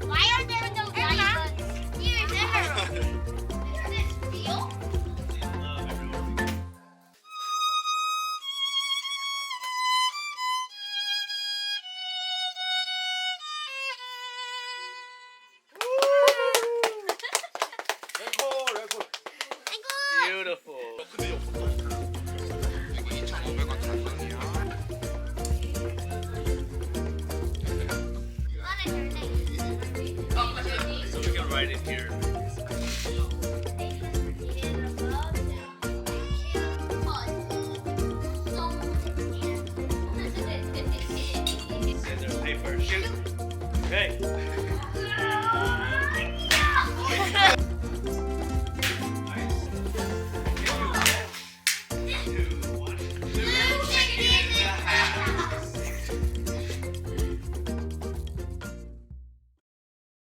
Why are there no diamonds? Here's emerald. Is this real? Beautiful. 근데 이거 2,500원 장난이야. What is your name? So we can write it here. And there's paper. Shoot. Okay.